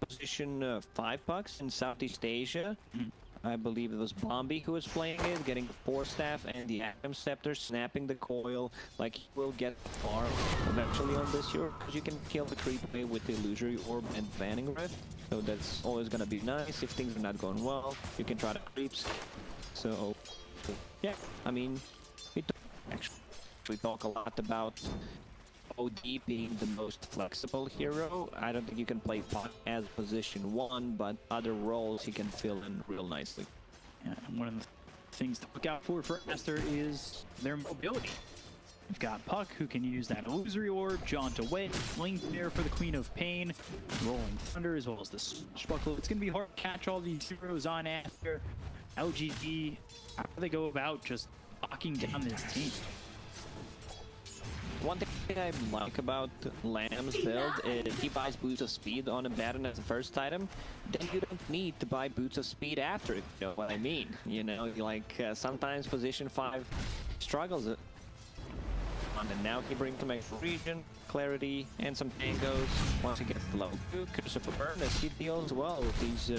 position 5 pucks in Southeast Asia. I believe it was Bombi who was playing it, getting the Force Staff and the Atom Scepter, snapping the coil. Like, he will get far eventually on this hero, because you can kill the creep away with the Illusory Orb and Vanning Rift. So that's always gonna be nice. If things are not going well, you can try the creeps. So, yeah, I mean, we actually talk a lot about OD being the most flexible hero. I don't think you can play Puck as position 1, but other roles he can fill in real nicely. Yeah, and one of the things to look out for Aster is their mobility. You've got Puck, who can use that Illusory Orb, Jaunt away, Blink there for the Queen of Pain, Rolling Thunder, as well as the Swashbuckler. It's going to be hard to catch all these heroes on Aster. LGD, how do they go about just locking down this team? One thing I like about LaNm's build is he buys Boots of Speed on Abaddon as the first item. Then you don't need to buy Boots of Speed after it, you know what I mean? You know, like sometimes position 5 struggles it. And now he brings some extra region, clarity, and some tangos. Once he gets the level 2, Cursive of Burn as he deals well with these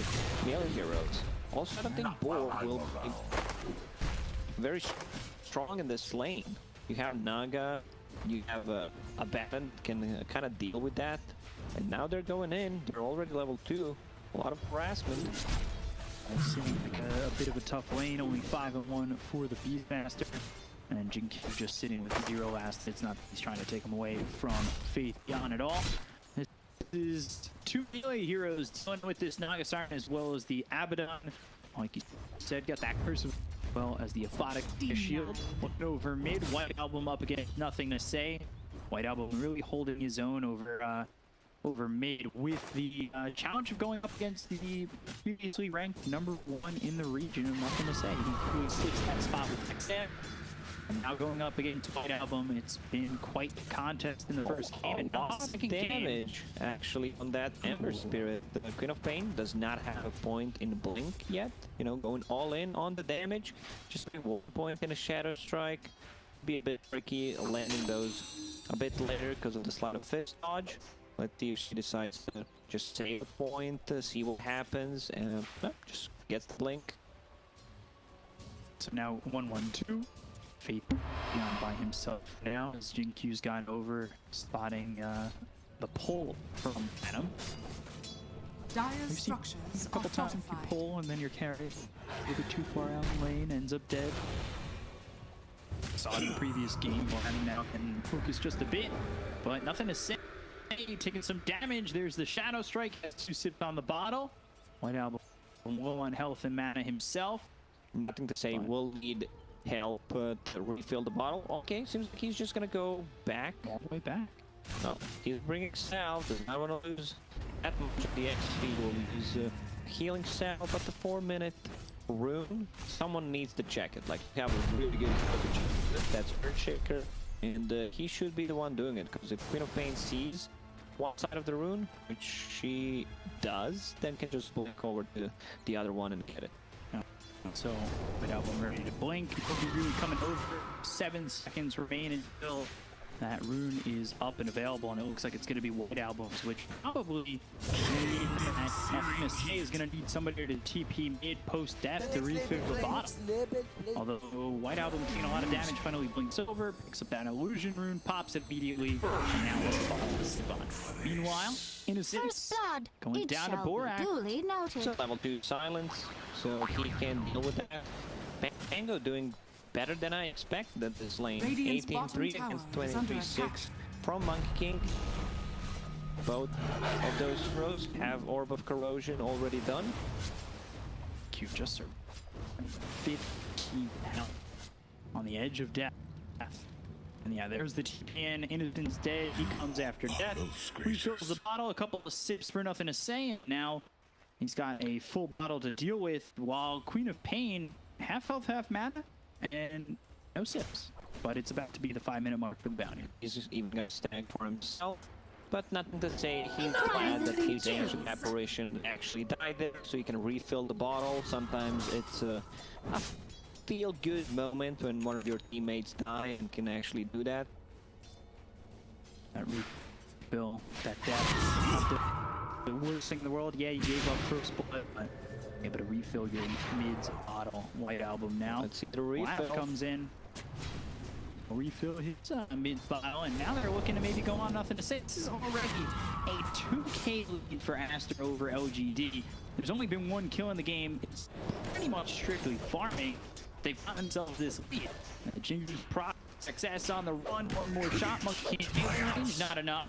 melee heroes. Also, I don't think Bor will be very strong in this lane. You have Naga, you have Abaddon can kind of deal with that. And now they're going in, they're already level 2. A lot of harassment. Seeing like a bit of a tough lane, only 5-1 for the Beastmaster. And XinQ just sitting with 0 Aster. It's not that he's trying to take him away from Faith Yan at all. This is 2 melee heroes dealing with this Naga Siren as well as the Abaddon. Like you said, got that curse as well as the Aphotic shield. Looking over mid, White Album up against Nothing to Say. White Album really holding his own over mid with the challenge of going up against the previously ranked #1 in the region of Nothing to Say. He really sticks that spot with XinQ. And now going up against White Album, it's been quite the contest in the first game. And a lot of damage, actually, on that Ember Spirit. The Queen of Pain does not have a point in Blink yet. You know, going all in on the damage. Just a 1 point in a Shadow Strike. Be a bit tricky landing those a bit later because of the Sleight of Fist dodge. Let's see if she decides to just save a point, see what happens, and just gets the Blink. So now 1-1-2. Faith Yan by himself now as XinQ's gone over, spotting the pull from LaNm. We've seen a couple times you pull and then you're carried a little bit too far out in the lane, ends up dead. Saw it in the previous game, LaNm now can focus just a bit, but Nothing to Say. Taking some damage. There's the Shadow Strike, has to sit on the bottle. White Album low on health and mana himself. Nothing to Say will need help to refill the bottle. Okay, seems like he's just gonna go back. All the way back. No, he's bringing salve. Does not want to lose that much of the XP. Will use healing salve, but the 4-minute rune, someone needs to check it. Like, you have a really good coverage. That's Earthshaker, and he should be the one doing it, because if Queen of Pain sees one side of the rune, which she does, then can just blink over to the other one and get it. So, White Album ready to blink. He'll be really coming over. 7 seconds remain until that rune is up and available, and it looks like it's going to be White Album's, which probably Nothing is going to need somebody to TP mid post-death to refill the bottom. Although White Album taking a lot of damage, finally blinks over, picks up that illusion rune, pops it immediately, and now let's follow the spot. Meanwhile, Innocence going down to Borax. So level 2 silence, so he can deal with that. Pango doing better than I expected this lane. 18-3 against 23-6 from Monkey King. Both of those heroes have Orb of Corrosion already done. Q just survived 15 health on the edge of death. And yeah, there's the TPN. Innocent's dead. He comes after death. Refills the bottle. A couple of sips for Nothing to Say. And now he's got a full bottle to deal with, while Queen of Pain, half health, half mana, and no sips. But it's about to be the 5-minute mark for the bounty. He's just even got stag for himself. But Nothing to Say, he's glad that his ancient apparition actually died there, so he can refill the bottle. Sometimes it's a feel-good moment when one of your teammates die and can actually do that. That refill, that death. the worst thing in the world. Yeah, you gave up first blood, but able to refill your mid's bottle. White Album now. Let's see the refill. LaNm comes in. Refill his mid bottle, and now they're looking to maybe go on Nothing to Say. This is already a 2K lead for Aster over LGD. There's only been one kill in the game. It's pretty much strictly farming. They've found themselves this lead. XinQ's success on the run. One more shot. Monkey can't make range. Not enough.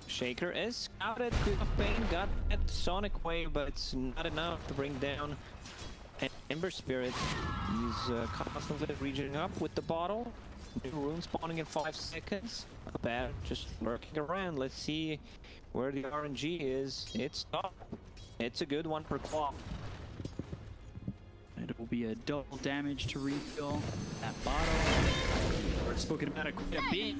Shaker is scouted. Queen of Pain got that Sonic Wave, but it's not enough to bring down an Ember Spirit. He's constantly reaching up with the bottle. New rune spawning in 5 seconds. Abaddon just lurking around. Let's see where the RNG is. It's top. It's a good one per claw. It will be a double damage to refill that bottle. We're spoken about it quite a bit.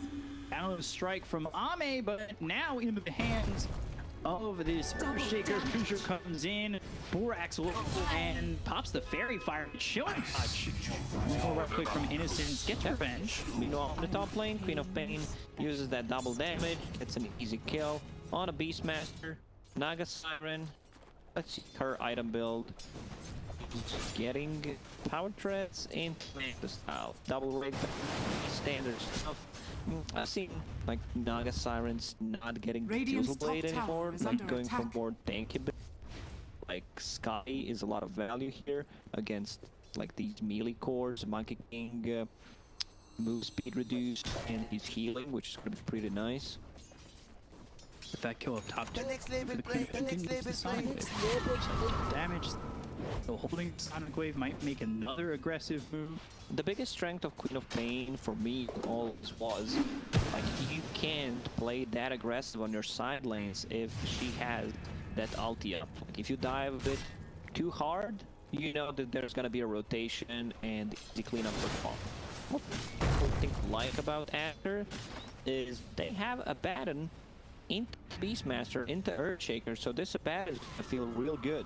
Balance strike from Ame, but now into the hands of this Earthshaker. Pusher comes in, Borax low and pops the Fairy Fire. Chilling touch. Right click from Innocence, gets revenge. Meanwhile, on the top lane, Queen of Pain uses that double damage, gets an easy kill on a Beastmaster. Naga Siren. Let's see her item build. Getting power threads in the style. Double rig, standard stuff. I've seen like Naga Sirens not getting Fusil Blade anymore, like going for more tanky build. Like Sky is a lot of value here against like these melee cores. Monkey King move speed reduced and he's healing, which is gonna be pretty nice. With that kill up top, the damage. So holding Sonic Wave might make another aggressive move. The biggest strength of Queen of Pain for me always was like you can't play that aggressive on your side lanes if she has that ulti up. Like if you dive a bit too hard, you know that there's gonna be a rotation and easy cleanup for fall. What people think like about Aster is they have Abaddon into Beastmaster, into Earthshaker, so this Abaddon is gonna feel real good.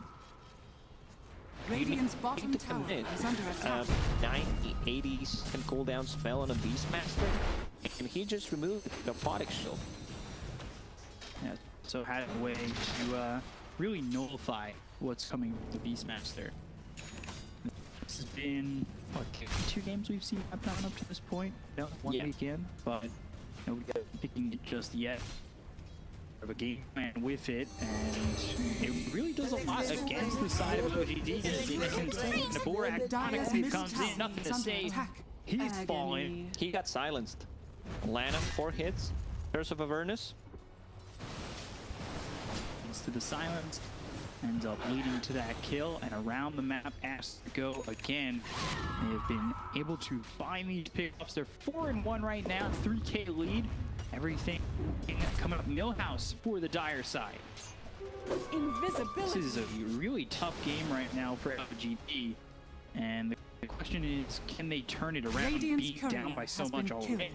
Radiant's bottom tower is under attack. 90, 80 second cooldown spell on a Beastmaster, and he just removed the Borax shield. Yeah, so had a way to really nullify what's coming with the Beastmaster. This has been, what, 2 games we've seen Abaddon up to this point? No, one weekend, but nobody got picking it just yet. Of a game plan with it, and it really does a lot against the side of LGD. The Borax comes in, Nothing to Say. He's fallen. He got silenced. LaNm 4 hits. Curse of Avernus. To the silence, ends up leading to that kill, and around the map has to go again. They have been able to find these pickups. They're 4-1 right now, 3K lead. Everything coming up Millhouse for the dire side. Invisibility. This is a really tough game right now for LGD, and the question is, can they turn it around and be down by so much already?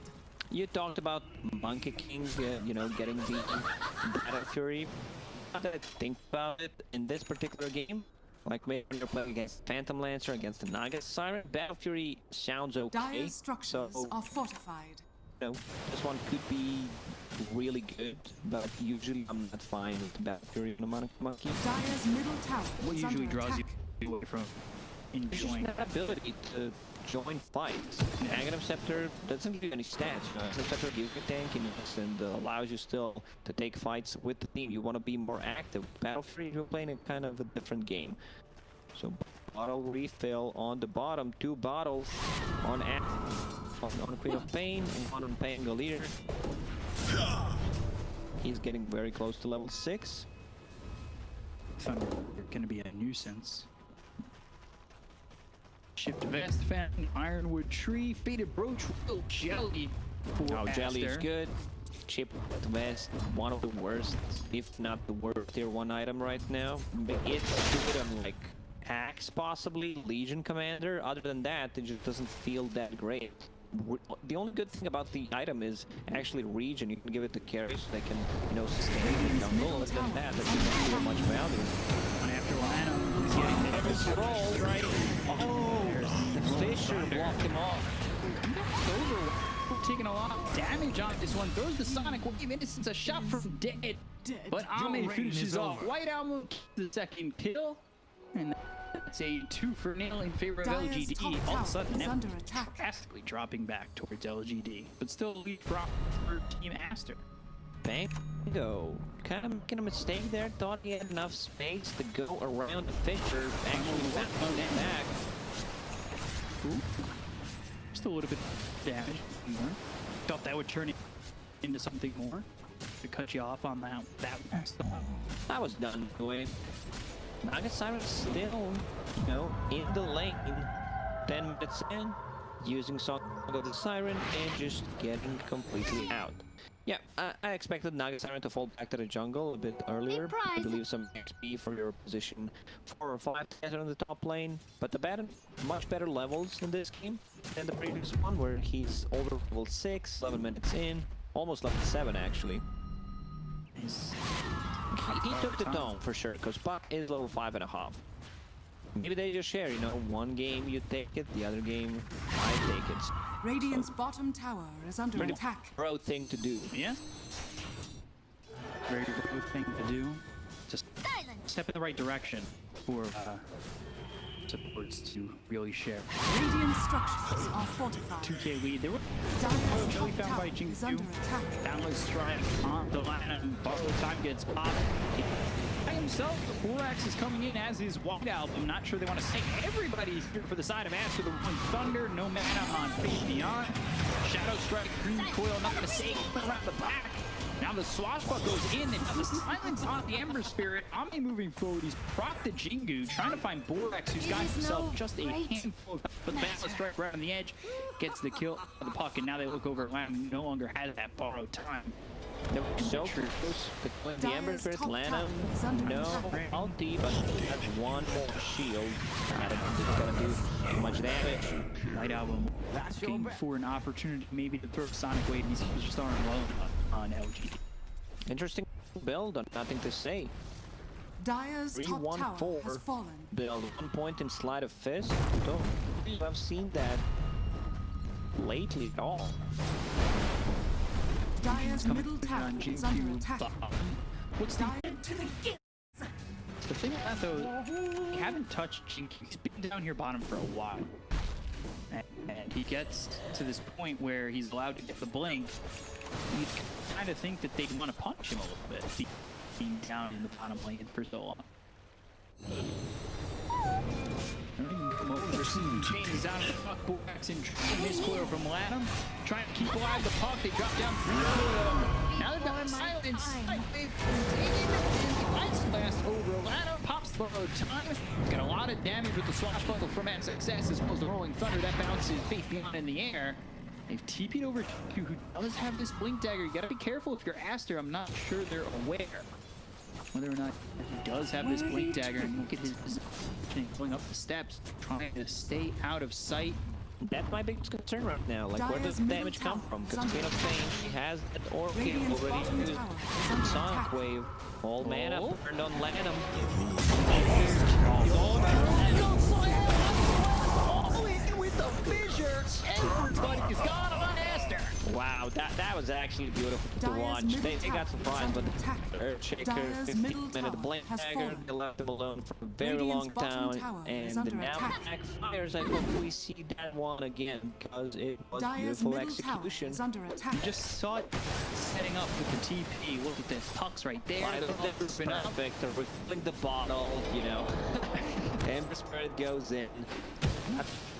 You talked about Monkey King, you know, getting the Battle Fury. Now that I think about it, in this particular game, like maybe when you're playing against Phantom Lancer, against the Naga Siren, Battle Fury sounds okay. Dire structures are fortified. You know, this one could be really good, but usually I'm not fine with the Battle Fury on a Monkey. Dire's middle tower What is usually under draws attack. you away from enjoying that ability to join fights. Aghanim Scepter doesn't give you any stats. Aghanim Scepter gives you tankiness and allows you still to take fights with the team. You want to be more active. Battle Fury, you're playing a kind of a different game. So bottle refill on the bottom. 2 bottles on Queen of Pain and one on Pangolier. He's getting very close to level 6. Thunder going to be a nuisance. Shift Vest, Fountain, Ironwood Tree, Faded Brooch, Real Jelly for Oh, Jelly is Aster. good. Chipped Vest, one of the worst, if not the worst tier 1 item right now. But it's good on like Axe possibly, Legion Commander. Other than that, it just doesn't feel that great. The only good thing about the item is actually Regen. You can give it to carry so they can, you know, sustain the jungle. Other than that, that doesn't feel much value. One after LaNm, he's getting Never scroll, right? Oh, the Fisher blocked him off. over. taking a lot of damage on this one. Throws the Sonic Wave. Innocence a shot from dead. But Ame finishes off. White Owl gets the second kill. And that's a 2-0 in favor of LGD. All of a sudden, now drastically dropping back towards LGD. But still a lead drop for Team Aster. Bango. Kind of making a mistake there. Thought he had enough space to go around the Fisher. Actually found Monet back. Ooh. Just a little bit of damage. Thought that would turn into something more. To cut you off on that. I was done anyway. Naga Siren still, you know, in the lane. 10 minutes in, using Song of the Siren and just getting completely out. Yeah, I expected Naga Siren to fall back to the jungle a bit earlier. I believe some XP for your position 4 or 5 together on the top lane. But Abaddon, much better levels in this game than the previous one, where he's over level 6, 11 minutes in, almost level 7 actually. He took the dome for sure, because Puck is level 5.5. Maybe they just share, you know, one game you take it, the other game I take it. Radiant's bottom tower is under attack. Bro thing to do. Yeah. Very good thing to do. Just step in the right direction for supports to really share. Radiant structures are fortified. 2K lead. There were Dire's really top found by tower is under XinQ. attack. Downward strike on the LaNm. Borrow time gets popped. By himself, Borax is coming in as his White Album. Not sure they want to say everybody's here for the side of Aster. The one Thunder, no mana on Faith Beyond. Shadow Strike, Green Coil, not going to say around the back. Now the Swashbuck goes in, and now the silence on the Ember Spirit. Ame moving forward, he's proc the XinQ, trying to find Borax, who's got himself just a handful of the balance strike right on the edge. Gets the kill of the puck, and now they look over at LaNm, no longer has that borrowed time. They were so close to killing the Ember Spirit. LaNm, no ulti, but he has one more shield. I don't think it's gonna do much damage. White Album looking for an opportunity maybe to throw Sonic Wave. He's just armed low on LGD. Interesting build on Nothing to Say. Dire's top tower has fallen. Build 1 point in Slide of Fist. Don't think I've seen that lately at all. Dire's middle tower is under attack. What's the thing with that though? We haven't touched XinQ. He's been down here bottom for a while, and he gets to this point where he's allowed to get the blink. You kind of think that they'd want to punch him a little bit, being down in the bottom lane for so long. Changes out of the puck. Borax in this coil from LaNm. Trying to keep alive the puck. They drop down 3 coil. Now they've got silence. They've taken the ice blast over. LaNm pops the time. Got a lot of damage with the swashbuckle from success as well as the rolling thunder that bounces Faith Beyond in the air. They've TP'd over XinQ, who does have this blink dagger. You gotta be careful if you're Aster. I'm not sure they're aware whether or not he does have this blink dagger. And look at his position going up the steps, trying to stay out of sight. That's my biggest concern right now. Like, where does the damage come from? Because Queen of Change, he has that Orchid already used. Sonic Wave, all mana burned on LaNm. All in with the fissure. Everybody is gone on Aster. Wow, that was actually beautiful to watch. They got surprised, but Earthshaker, 15-minute blink dagger, they left him alone for a very long time, and now backfires. I hope we see that one again, because it was beautiful execution. You just saw it setting up with the TP. Look at this, pucks right there. Perfect. They're refilling the bottle, you know. Ember Spirit goes in.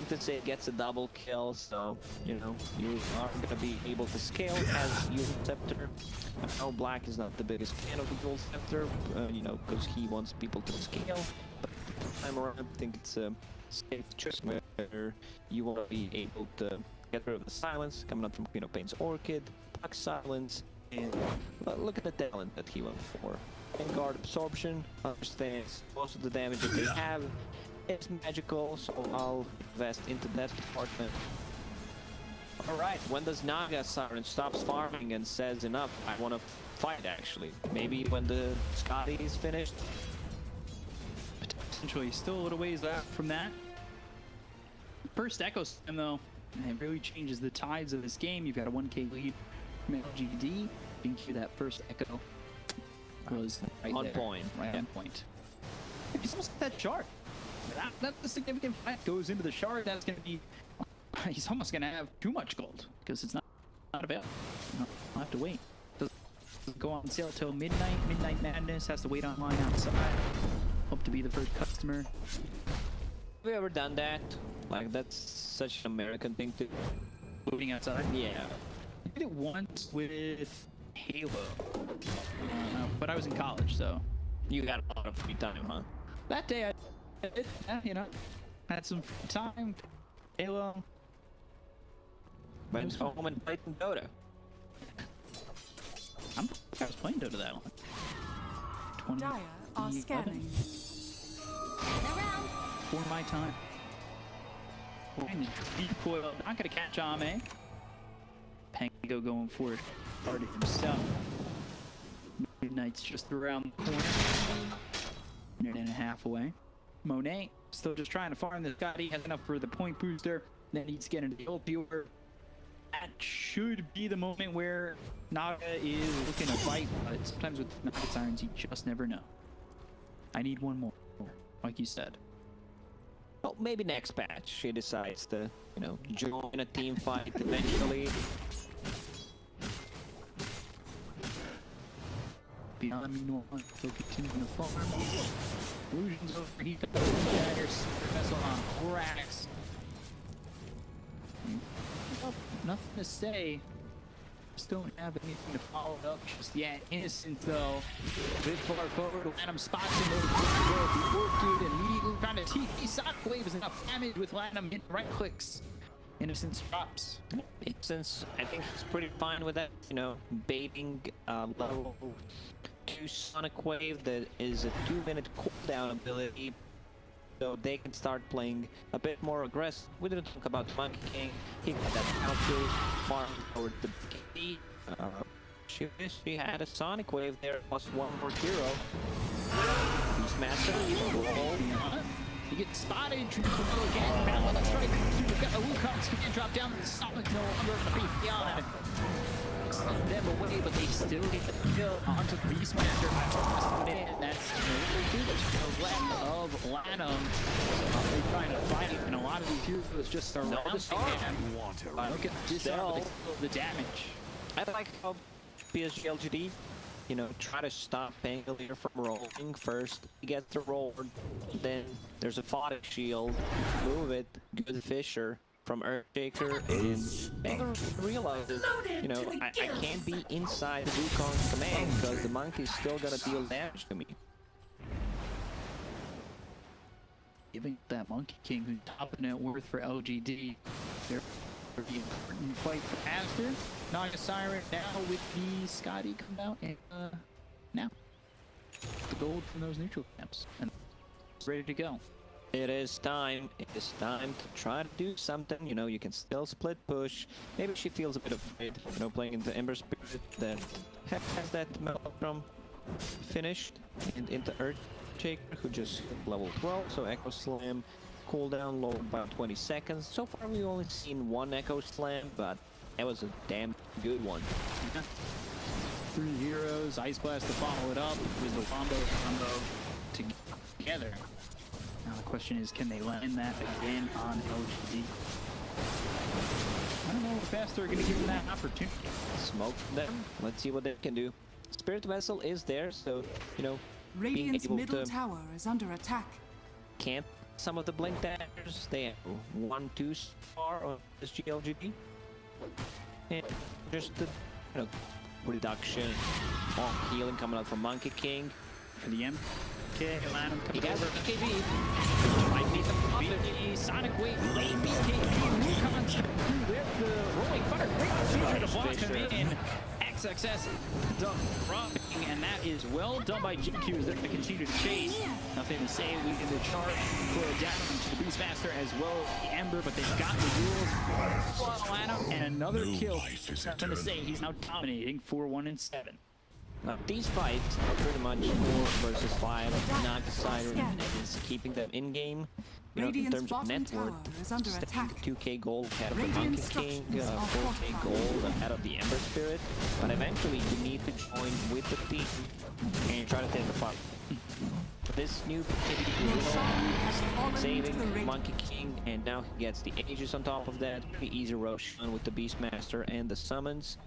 To say it gets a double kill, so you know you are gonna be able to scale as Dual Scepter. I know Black is not the biggest fan of the Dual Scepter, you know, because he wants people to scale. But this time around, I think it's a safe choice where you want to be able to get rid of the silence coming up from Queen of Pain's Orchid, Puck silence, and look at the talent that he went for. Vanguard absorption understands most of the damage that they have. It's magical, so I'll invest into that department. Alright, when does Naga Siren stops farming and says enough? I want to fight actually. Maybe when the Scotty is finished? Potentially still a little ways out from that. First Echo Stem though, And it really changes the tides of this game. You've got a 1k lead from LGD. XinQ, that first echo was right on there, point. right on point. He's almost got that shard. That's a significant fight. Goes into the shard. That's going to be. He's almost going to have too much gold because it's not available. I'll have to wait. Doesn't go on sale till midnight. Midnight Madness has to wait online outside. Hope to be the first customer. Have you ever done that? Like, that's such an American thing to do. Waiting outside. Yeah. I did it once with Halo, but I was in college, so You got a lot of free time, huh? that day I did, you know, had some time. Halo. Went home and played some Dota. I was playing Dota that one. 20 Dire are scanning. for my time. Decoy, not gonna catch Ame. Pango going for it. Party himself. Midnight's just around the corner. Minute and a half away. Monet still just trying to farm this guy. He has enough for the point booster. Then needs to get into the ulti order. That should be the moment where Naga is looking to fight, but sometimes with Naga Sirens, you just never know. I need one more, like you said. Well, maybe next patch she decides to, you know, join a team fight eventually. Beyond meanwhile, he'll continue to farm. Illusions over here. Dagger, super vessel on Borax. Oh, nothing to say. Just don't have anything to follow it up just yet. Innocent though. A bit far forward. LaNm spots him over the Orchid immediately trying to TP. Shockwave is enough damage with LaNm hitting right clicks. Innocence drops. Since I think he's pretty fine with that, you know, baiting level 2 Sonic Wave that is a 2-minute cooldown ability, so they can start playing a bit more aggressive. We didn't talk about Monkey King. He got that counter farm toward the key. She had a Sonic Wave there plus one more hero. Beastmaster. You get spotted, again, battle the strike. You've got the Wukongs who can drop down the Sonic no longer on the beat beyond. Send them away, but they still get the kill onto the Beastmaster. Man, that's too much left of LaNm. They're trying to fight, and a lot of these heroes just surround him. Look at this, the damage. I like how Psg.Lgd, you know, try to stop Pangolier from rolling first. He gets the roll, then there's a fodder shield, move it, good Fisher from Earthshaker, and Pangolier realizes, you know, I can't be inside the Wukong's command because the monkey's still gonna deal damage to me. Giving that Monkey King who's top net worth for LGD. They're the important fight for Aster. Naga Siren now with the Scotty come out, and now the gold from those neutral camps and ready to go. It is time. It is time to try to do something. You know, you can still split push. Maybe she feels a bit afraid, you know, playing into Ember Spirit that has that Meltdrum finished, and into Earthshaker who just hit level 12. So Echo Slam cooldown lowered by 20 seconds. So far we've only seen one Echo Slam, but that was a damn good one. Yeah. 3 heroes, Ice Blast to follow it up with the combo together. Now the question is, can they land that again on LGD? I don't know if Aster are going to give them that opportunity. Smoke them. Let's see what they can do. Spirit Vessel is there, so, you know, Radiant's being able middle to tower is under attack. camp some of the blink daggers. They have 1-2 so far on this GLGD. And just the, you know, reduction on healing coming out from Monkey King. For the M. Okay, LaNm He comes got over. BKB. Might be the Sonic Wave, late BKB, Wukongs through there, the rolling fire, great feature to block him in. XXS done dropping, and that is well done by XinQ as they're going to continue to chase. Nothing to say, leading the chart for down to the Beastmaster as well as the Ember, but they've got the duels. LaNm, and another kill. Nothing to say, he's now dominating 4-1-7. These fights are pretty much 4 versus 5. Naga Siren is keeping them in game. You know, in Radiant's terms of bottom net worth, tower is under attack. 2k gold ahead of the Radiant Monkey King, structures are 4k fortified. gold ahead of the Ember Spirit. But eventually you need to join with the team and try to take the fight. This new Roshan has fallen to saving the ring. Monkey King, and now he gets the Aegis on top of that. Pretty easy Roshan with the Beastmaster and the summons.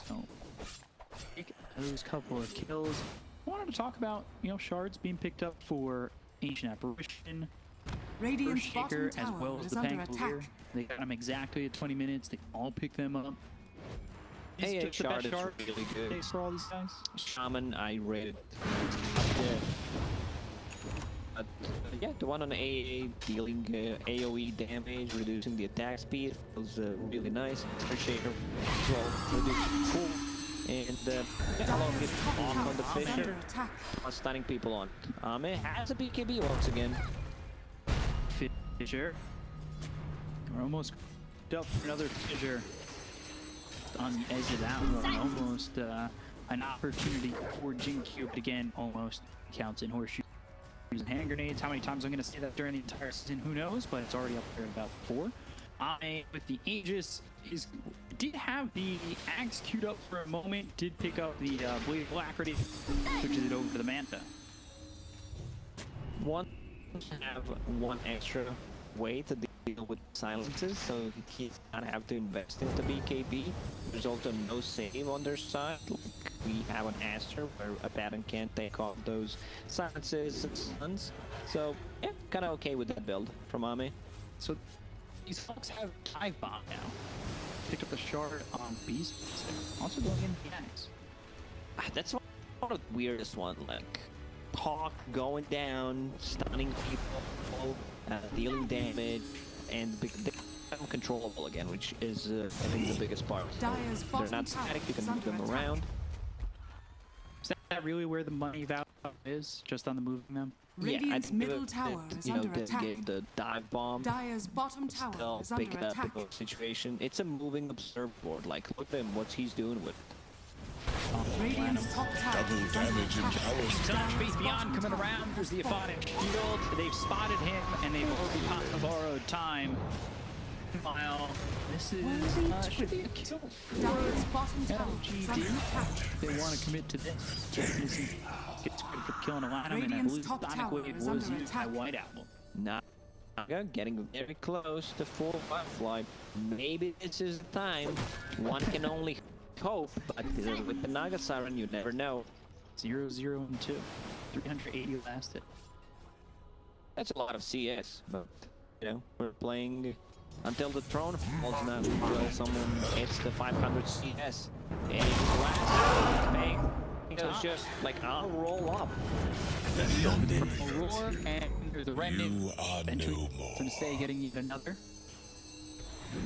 So, those couple of kills. I wanted to talk about, you know, shards being picked up for Ancient Apparition, Radiant's bottom Earthshaker, as tower well as is the under Pangolier. attack. They got them exactly at 20 minutes. They all pick them up. Is AA just the best shard is shard really good. for all these guys? Shaman, I rated. But yeah, the one on AA dealing AoE damage, reducing the attack speed was really nice. Earthshaker as well, reducing full. And yeah, a lot of good off on the Tower is under Fisher, attack. stunning people on. It has a BKB once again. Fissure. We're almost up for another fissure. On the edge of that one, almost an opportunity for XinQ, but again, almost counts in horseshoes and hand grenades. How many times I'm going to say that during the entire season, who knows, but it's already up there about 4. With the Aegis, did have the axe queued up for a moment, did pick up the Blade of Alacrity, switches it over to the Manta. One have one extra way to deal with silences, so he not have to invest into BKB. There's also no save on their side. Like we have an Aster where Abaddon can't take off those silences and stuns. So yeah, kind of okay with that build from Ame. So these folks have dive bomb now. Picked up the shard on Beast, also going in the axe. That's one of the weirdest one. Like Hawk going down, stunning people, dealing damage, and they're uncontrollable again, which is I think the biggest part. Dire's They're bottom not tower static, you is can move under them attack. around. Is that really where the money value is? Just on the moving them? Radiant's middle tower is under attack. The dive bomb. Dire's bottom tower They'll is pick under it up attack. in the situation. It's a moving observer board. Like, look at him, what he's doing with it. Radiant's top tower is under attack. Touch Faith Beyond coming around. There's the Aphotic Shield. They've spotted him, and they've already popped the borrowed time. Meanwhile, this is should be a kill for Dire's bottom tower is under LGD. attack. They want to commit to this. This is gets good for killing a LaNm, and I Radiant's believe top Sonic tower Wave is was under used by attack. White Owl. Naga getting very close to full butterfly. Maybe this is the time. One can only hope, but with the Naga Siren, you never know. 0, 0, and 2. 380 lasted. That's a lot of CS, but you know, we're playing until the throne falls now. Will someone hits the 500 CS? And last bang. It was just like, I'll roll up. Aurora and the Remnant. You are no more. Gonna say getting even another.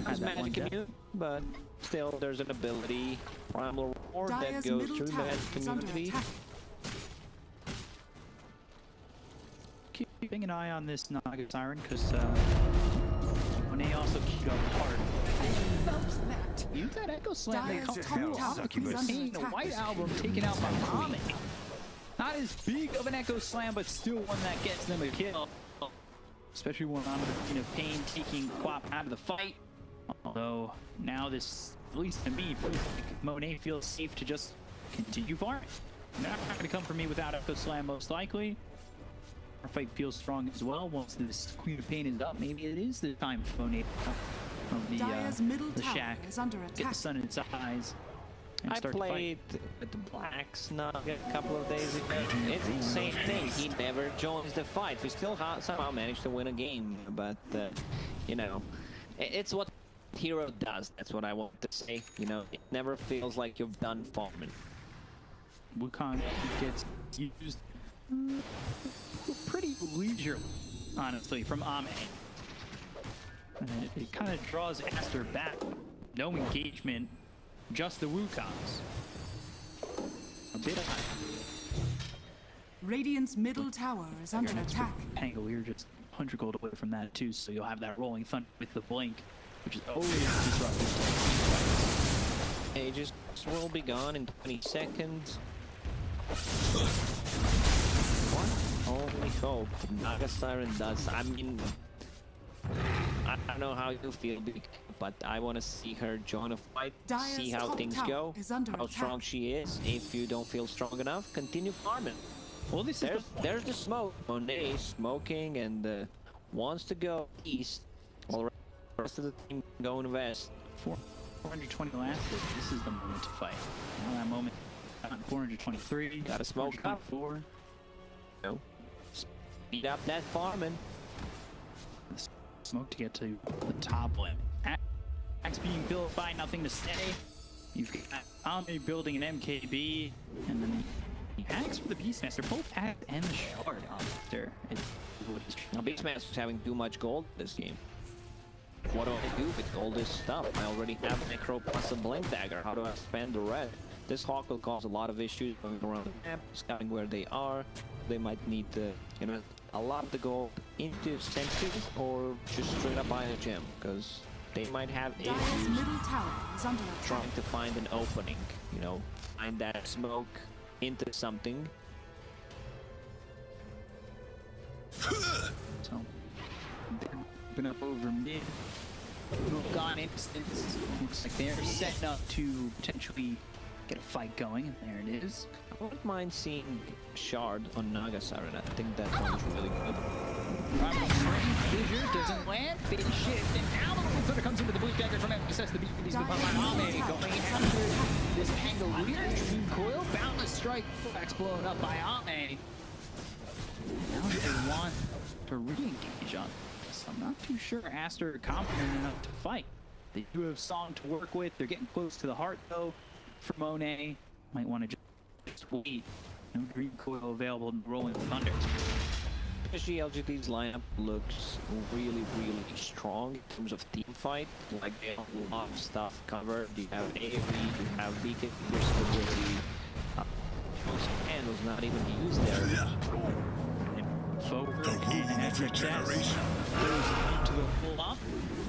Has Had that one magic death. immune, but still there's an ability, Primal Roar, that Dire's goes middle through tower magic is under immunity. attack. Keeping an eye on this Naga Siren, because Monet also queued up hard. Use that Echo Slam. They Dire's come top through. tower is under Seeing the attack. White Album taken out by Monet. Not as big of an Echo Slam, but still one that gets them a kill. Especially when on the Pain taking Quap out of the fight. Although now this, at least to me, feels like Monet feels safe to just continue farming. They're not going to come for me without Echo Slam, most likely. Our fight feels strong as well. Once this Queen of Pain is up, maybe it is the time for Monet from Dire's middle the tower shack. is under Get the attack. sun in its eyes and I start to fight. played with the Blacks Naga a couple of days ago. It's the same thing. He never joins the fight. We still somehow managed to win a game, but you know, it's what hero does. That's what I want to say. You know, it never feels like you've done farming. Wukong gets used pretty leisurely, honestly, from Ame. And it kind of draws Aster back. No engagement, just the Wukongs. A bit of Radiant's middle tower is under attack. Pangolier just 100 gold away from that too, so you'll have that rolling thunder with the blink, which is always disruptive. Aegis will be gone in 20 seconds. What? Only hope. Naga Siren does. I mean, I don't know how you feel, but I want to see her join a fight, Dire's see how top things tower go, is under how attack. strong she is. If you don't feel strong enough, continue farming. Well, this is There's the smoke. Monet is smoking and wants to go east, while the rest of the team going west. 420 last. This is the moment to fight. Now that moment. 423. Gotta smoke up. 424. No. Speed up that farming. Smoke to get to the top limit. Axe being built by NothingToSay. You've got Omni building an MKB, and then the Axe for the Beastmaster. Both Axe and the Shard Aster. Now Beastmaster's having too much gold this game. What do I do with all this stuff? I already have Necro plus a Blink Dagger. How do I spend the red? This Hawk will cause a lot of issues going around the map, scouting where they are. They might need to, you know, a lot of the gold into sentries or just straight up buy a gem, because they might have Dire's issues middle tower is under attack. trying to find an opening, you know, find that smoke into something. So, been up over mid. Gone instance. Looks like they're setting up to potentially get a fight going, and there it is. I wouldn't mind seeing Shard on Naga Siren. I think that sounds really good. Fissure doesn't land. Big shift, and now the little footer comes into the blue dagger from Emphasizes the beat. He's been LaNm going after this Pangolier. Dream Coil, Boundless Strike. Borax blown up by LaNm. Now they want to re-engage on this. I'm not too sure Aster are confident enough to fight. They do have Song to work with. They're getting close to the heart, though. For Monet, might want to just wait. No Dream Coil available in Rolling Thunder. Psg.Lgd's lineup looks really, really strong in terms of team fight. Like, they have a lot of stuff covered. You have AoE, you have Beacon, your stability. And was not even used there. Forward and XinQ goes to the full up,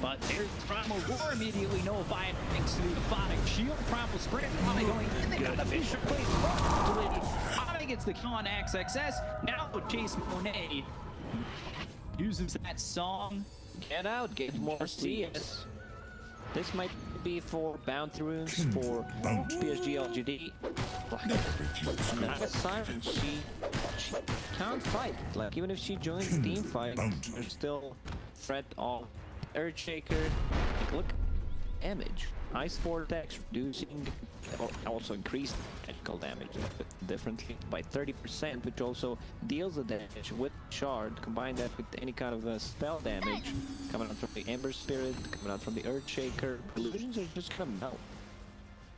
but there's Primal Roar immediately nullified thanks to the Aphotic Shield. Primal Sprint probably going in. They got the Fisher Plate properly. Monet gets the kill on XXS. Now Chase Monet uses that song. Get out, get more CS. This might be for bounty runes for Psg.Lgd. Naga Siren, she can't fight. Like, even if she joins the team fight, there's still threat of Earthshaker. Like, look, damage. Ice Vortex reducing, or also increased magical damage differently by 30%, which also deals the damage with Shard. Combine that with any kind of spell damage coming out from the Ember Spirit, coming out from the Earthshaker. Illusions are just gonna melt.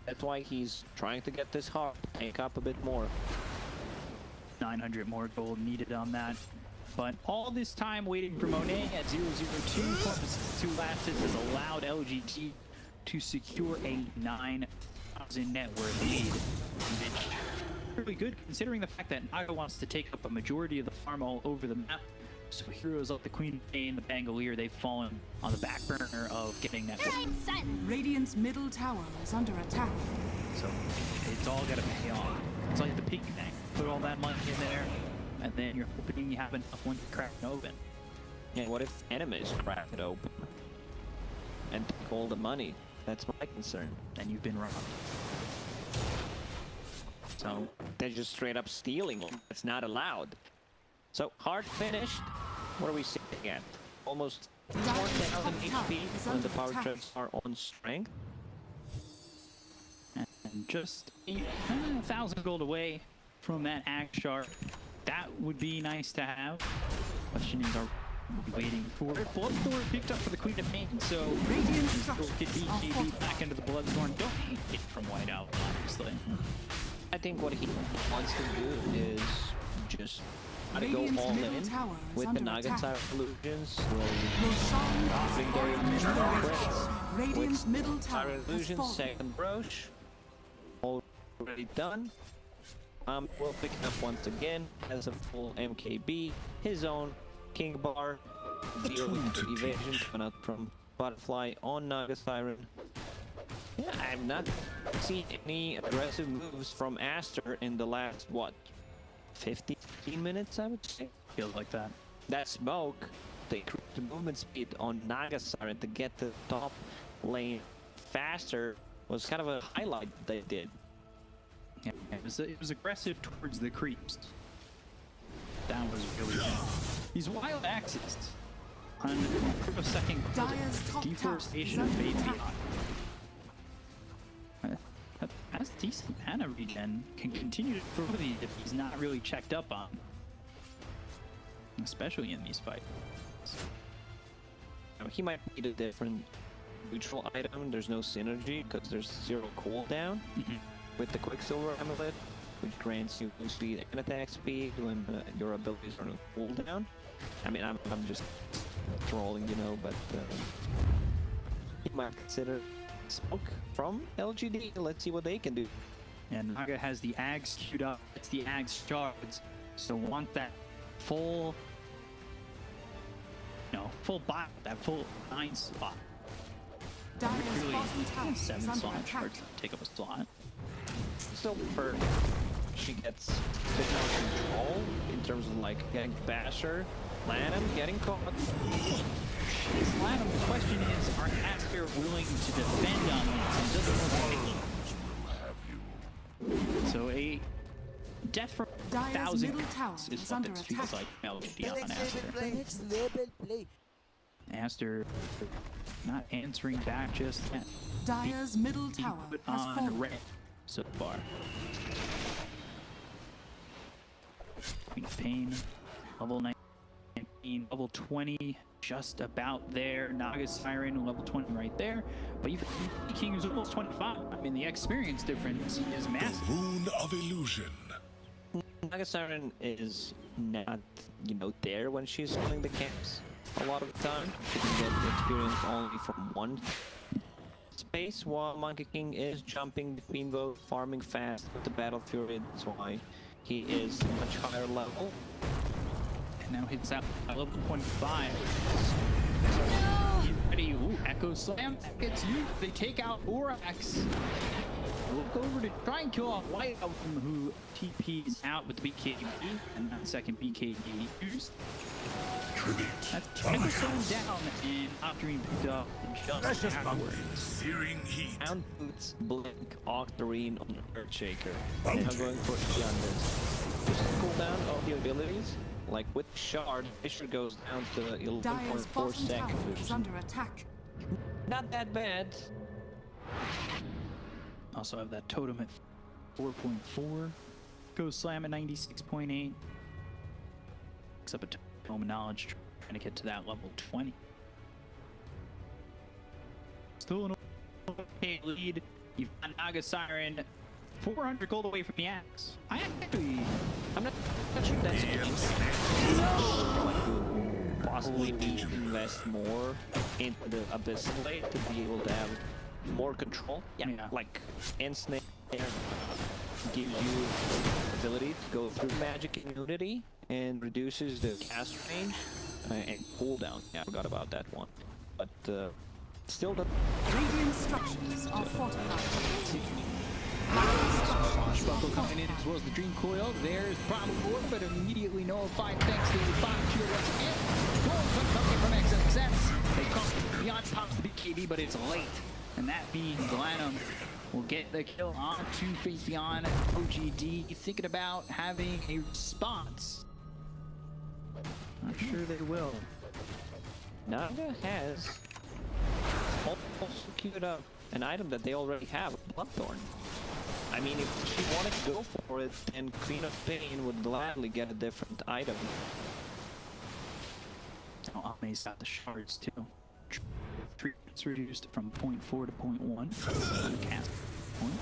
That's why he's trying to get this heart tank up a bit more. 900 more gold needed on that. But all this time waiting for Monet at 002, 2 last hits has allowed LGT to secure a 9,000 net worth lead. Which really good considering the fact that Naga wants to take up a majority of the farm all over the map. So heroes like the Queen of Pain, the Pangolier, they've fallen on the back burner of getting that. Radiant's middle tower is under attack. So it's all gotta pay off. It's like the piggy bank. Put all that money in there, and then you're hoping you have enough one to crack it open. Yeah, what if enemies crack it open and take all the money? That's my concern. Then you've been robbed. So they're just straight up stealing. It's not allowed. So hard finished. What are we sitting at? Almost 4,000 HP when the power traps are on strength. And just 1,000 gold away from that axe shard. That would be nice to have. Question is, are we waiting for it? Bloodthorn picked up for the Queen of Pain, so Radiant get BKB back into the Bloodthorn. Don't hate it from Whiteout, obviously. I think what he wants to do is just try to go Radiant's all middle in tower is with the under Naga attack. Siren illusions. Radiant's middle tower Siren has illusions, fallen. second Roche. Already done. We'll pick it up once again as a full MKB. His own King Bar. Deal with the evasion coming out from Butterfly on Naga Siren. Yeah, I'm not seen any aggressive moves from Aster in the last, what, 15 minutes, I would say? Feels like that. That smoke, they increased the movement speed on Naga Siren to get the top lane faster, was kind of a highlight they did. Yeah, it was aggressive towards the creeps. That was really bad. These wild axes on a second deforestation of Faith Beyond. That's decent mana regen. Can continue to throw these if he's not really checked up on. Especially in these fights. He might need a different neutral item. There's no synergy because there's 0 cooldown with the Quicksilver Amulet, which grants you move speed and attack speed when your abilities are on cooldown. I mean, I'm just trolling, you know, but you might consider smoke from LGD. Let's see what they can do. And Naga has the Ags queued up. It's the Ags shards. So want that full, full bot, that full 9 slot. Really 7 slot shards take up a slot. Still prefer she gets a bit more control in terms of like getting Basher, LaNm getting caught. This LaNm, the question is, are Aster willing to defend on this? It doesn't look like. So a death from 1,000 is what this feels like. LGD on Aster. Aster not answering back just yet. Dire's middle tower has fallen. Red so far. Queen of Pain, level 19, level 20, just about there. Naga Siren, level 20 right there. But even King is almost 25. I mean, the experience difference is massive. Rune of Illusion. Naga Siren is not, there when she's filling the camps a lot of the time. She can get the experience only from one space, while Monkey King is jumping between both, farming fast with the Battle Fury. That's why he is much higher level. And now hits at level 25. He's ready. Ooh, Echo Slam. That gets you. They take out Borax. Look over to try and kill off White Album, who TP's out with the BKB, and that second BKB used. That's Echo Slam down, and Octarine picked up just afterwards. Searing heat. Down boots Blink Octarine on Earthshaker. And I'm going for Yanders. Just cooldown of the abilities. Like with Shard, Fisher goes down to 11.4 seconds. Is under attack. Not that bad. Also have that totem at 4.4. Go Slam at 96.8. Picks up a totem of knowledge, trying to get to that level 20. Still an okay lead. You've got Naga Siren 400 gold away from the axe. I'm not sure that's possibly invest more into the Abyss Blade to be able to have more control. Yeah. Like Ensnare gives you ability to go through magic immunity and reduces the cast range and cooldown. Yeah, I forgot about that one. But still the Radiant structures are fortified. Swashbuckle coming in as well as the Dream Coil. There's Problem Board, but immediately nullified thanks to the Fire Shield once again. Gold coming from XXX. They come beyond pops the BKB, but it's late. And that means LaNm will get the kill onto Faith Beyond OGD. Thinking about having a response. Not sure they will. Naga has also queued up an item that they already have, Bloodthorn. I mean, if she wanted to go for it, then Queen of Pain would gladly get a different item. Oh, Ame's got the shards too. It's reduced from 0.4 to 0.1. Cast point.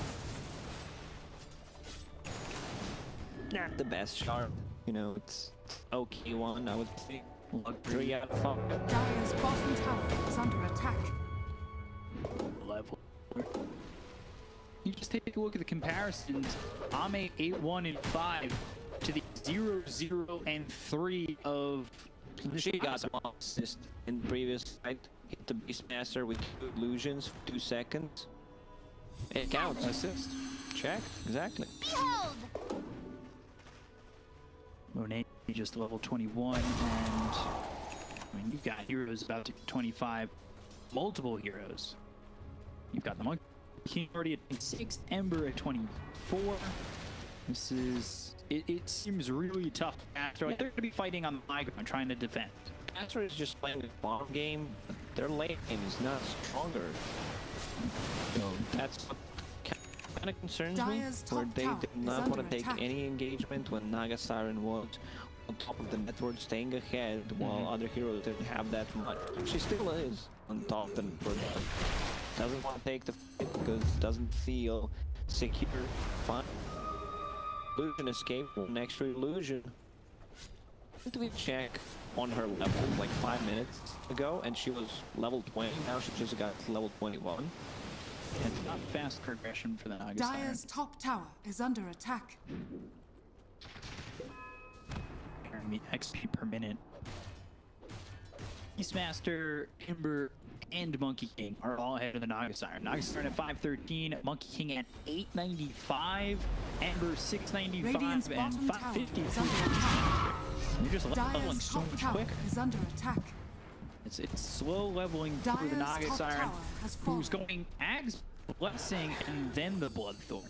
Not the best shard. It's okay one, I would say. 3 out of 5. Dire's bottom tower is under attack. Level. You just take a look at the comparisons. Ame 8-1 and 5 to the 0-0 and 3 of. She got one assist in the previous fight. Hit the Beastmaster with 2 illusions for 2 seconds. It counts. Assist. Check. Exactly. Behold! Monet just level 21, and I mean, you've got heroes about to 25, multiple heroes. You've got the Monkey King already at 26, Ember at 24. This is, it seems really tough. After they're going to be fighting on the high ground, trying to defend. Aster is just playing the bomb game. Their lane game is not stronger. So that's what kind of concerns me, Dire's where top they tower did is not under want to take attack. any engagement when Naga Siren was on top of the network, staying ahead, while other heroes didn't have that much. She still is on top of the network. Doesn't want to take the fight because it doesn't feel secure. Fine. Illusion escape, one extra illusion. Did we check on her level like 5 minutes ago, and she was level 20. Now she just got level 21. It's not fast progression for the Naga Siren. Dire's top tower is under attack. XP per minute. Beastmaster, Ember, and Monkey King are all ahead of the Naga Siren. Naga Siren at 513, Monkey King at 895, Ember 695, Radiant's and bottom tower 550 is for under the attack. You're just leveling Dire's so top much tower quicker. is under attack. It's slow leveling through the Dire's Naga top Siren, tower has fallen. who's going Ag's Blessing and then the Bloodthorn.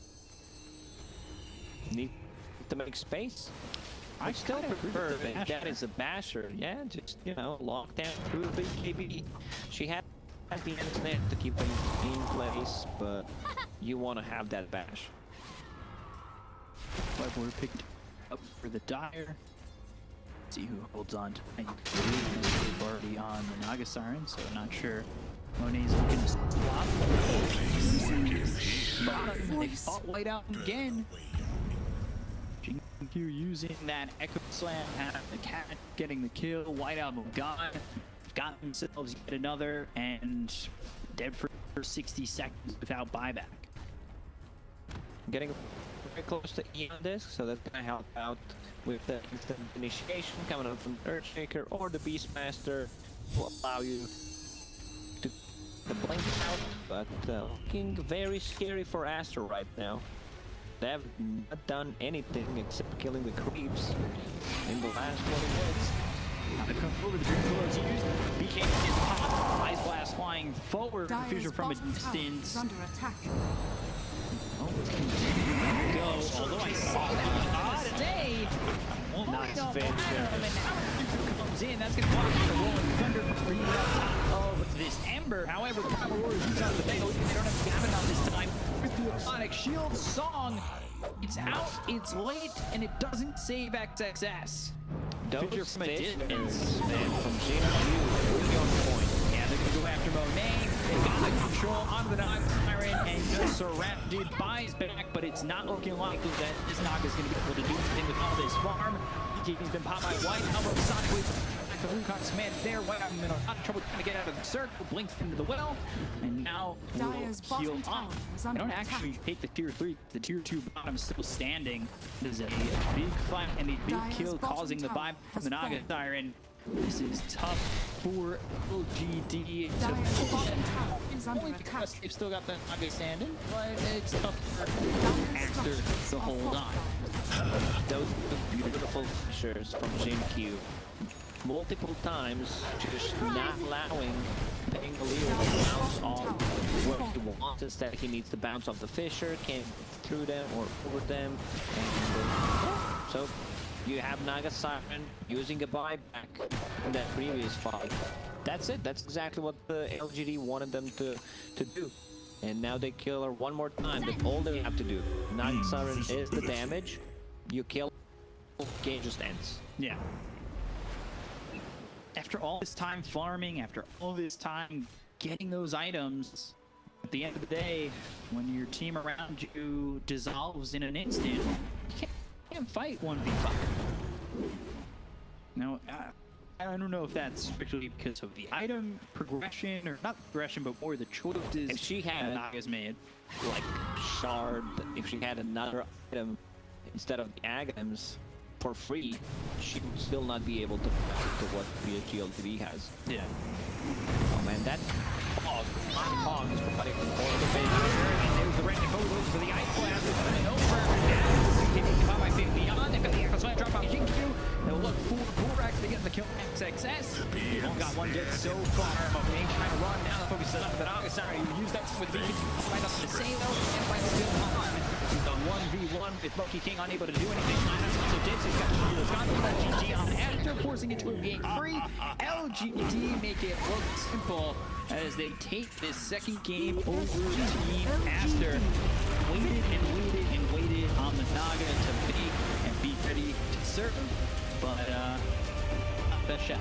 Need to make space. I still kinda agree prefer with the that Basher. is a basher. Yeah, just, you know, lock down through the big KB. She had the internet to keep them in place, but you want to have that bash. But we're picked up for the Dire. Let's see who holds on to it. We're already on the Naga Siren, so not sure. Monet's looking to swap. Bottom, they fought White out again. XinQ using that Echo Slam, the cat getting the kill, Whiteout gone, got themselves yet another, and dead for 60 seconds without buyback. Getting very close to E on this, so that's gonna help out with the instant initiation coming up from Earthshaker or the Beastmaster will allow you to blink out, but looking very scary for Aster right now. They have not done anything except killing the creeps in the last 20 minutes. They come over the Dream Pillows used. BK is popped. Ice Blast flying forward. Dire's Fissure from a bottom tower is distance. under attack. Oh, it's continuing to go. Although I saw that today. Nice finisher. And now XinQ comes in. That's going to block the Rolling Thunder for you on top of this Ember. However, Pangolier is out of the bail. They don't have Abaddon on this time. With the Iconic Shield song, it's out, it's late, and it doesn't save XXS. Fissure Those from a distance. visions, man, from XinQ, really on point. Yeah, they're gonna go after Monet. They got the control on the Naga Siren and just surrounded by his back, but it's not looking likely that this Naga's gonna be able to do anything with all this farm. He's been popped by White. Albert Sonic with the Wukong's command there. White I'm in a lot of trouble trying to get out of the circle. Blinks into the well, and now Dire's will heal bottom tower up. is They under don't attack. actually take the tier 3. The tier 2 bottom is still standing. This is a big fight and a big Dire's kill, bottom causing the tower vibe from has the Naga fallen. Siren. This is tough for LGD. Dire's bottom tower is under Only attack. because they've still got the Naga standing, but it's tough for Dire's Aster structures to are hold on. fortified. Those beautiful finishers from XinQ. Multiple times, just not allowing Pangolier to bounce off what he wants. Instead, he needs to bounce off the Fissure, can't get through them or over them. And so you have Naga Siren using a buyback in that previous fight. That's it. That's exactly what the LGD wanted them to do. And now they kill her one more time. That's all they have to do. Naga Siren is the damage. You kill, game just ends. Yeah. After all this time farming, after all this time getting those items, at the end of the day, when your team around you dissolves in an instant, you can't fight 1v5. Now, I don't know if that's strictly because of the item progression, or not progression, but more the choices If she had that Naga's made. like shard, if she had another item instead of the items for free, she would still not be able to what Psg.Lgd has. Yeah. Oh man, that hog is providing for the And they goes the random goes over the ice blast. And over. Taking by Faith Beyond. And the slam drop on XinQ. They'll look for Borax to get the kill and success. They've only got one dead so far. Monet trying to run now. The focus is on the Naga side. You use that with the right up to the same though. And by the still on. He's done 1v1 with Monkey King unable to do anything. So Ditz has got that GG on Aster, forcing it to a game free. LGD make it look simple as they take this second game over Team Aster. Waited and waited and waited on the Naga to bake and be ready to serve, but best shot.